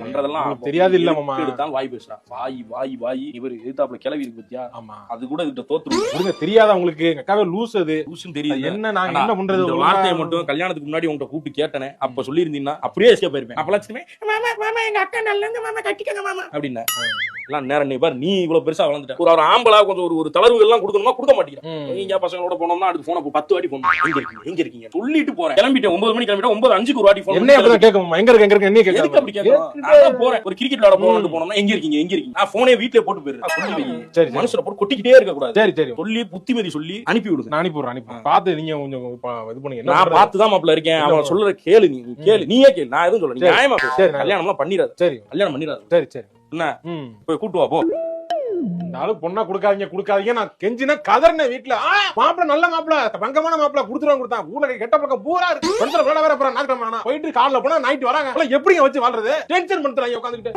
பண்றதெல்லாம் தெரியாது இல்ல மாமா. எடுத்தாலும் வாய் பேசுறா. வாய் இவர் எதிர்த்தாப்புல கிளவி இருக்கு பத்தியா? ஆமா. அது கூட இதுட்ட தோத்துரும். உங்க தெரியாதா உங்களுக்கு? எங்க அக்காவே லூஸ் அது. லூசுன்னு தெரியுது. என்ன நாங்க என்ன பண்றது? இந்த வார்த்தையை மட்டும் கல்யாணத்துக்கு முன்னாடி உங்கள்ட்ட கூப்பிட்டு கேட்டனே, அப்ப சொல்லியிருந்தீங்கன்னா அப்படியே எஸ்கேப் ஆயிருப்பேன். அப்பலாம் மாமா எங்க அக்கா நல்லங்க மாமா, கட்டிக்கங்க மாமா அப்படின்னா எல்லாம் நேரம். நீ பாரு, நீ இவ்வளவு பெருசா வளர்ந்துட்ட. ஒரு ஆம்பளா கொஞ்சம் ஒரு தளர்வுகள் எல்லாம் கொடுக்கணுமா? கொடுக்க மாட்டேங்கிறேன். நீங்க பசங்களோட போனோம்னா அதுக்கு போன 10 வாட்டி போன் எங்க இருக்கீங்க சொல்லிட்டு போறேன். கிளம்பிட்டேன் 9 மணிக்கு கிளம்பிட்டேன். 9:05 ஒரு வாட்டி போன். என்ன அப்படி கேட்கும்? எங்க இருக்கு என்ன கேட்க? அப்படி கேட்கும். நான் போறேன் ஒரு கிரிக்கெட் விளையாட போனோம்னா எங்க இருக்கீங்க நான் போனே வீட்லயே போட்டு போயிடுறேன். சரி, மனுஷனை போட்டு கொட்டிக்கிட்டே இருக்க கூடாது. சரி சொல்லி புத்திமதி சொல்லி அனுப்பி விடுங்க. நான் அனுப்பிடுறேன். பார்த்து நீங்க கொஞ்சம் இது பண்ணுங்க. நான் பார்த்துதான் மாப்பிள்ள இருக்கேன். அவன் சொல்ற கேளு, நீயே கேளு. நான் எதுவும் சொல்ல. நியாயமா கல்யாணம்லாம் பண்ணிடாது. சரி, கல்யாணம் பண்ணிடாது. சரி என்ன போய் கூட்டு வா போ. இந்த ஆளு பொண்ணா கொடுக்காதீங்க. நான் கெஞ்சினா கதர்ன வீட்டுல மாப்பிள்ள நல்ல மாப்பிள்ள பங்கமான மாப்பிள்ள கொடுத்தான். ஊர்ல கெட்ட பக்கம் பூரா இருக்கு. வேற போயிட்டு காலைல போனா நைட் வராங்க. எப்படிங்க வச்சு வாழ்றது? டென்ஷன் பண்றாங்க உட்காந்துக்கிட்டு.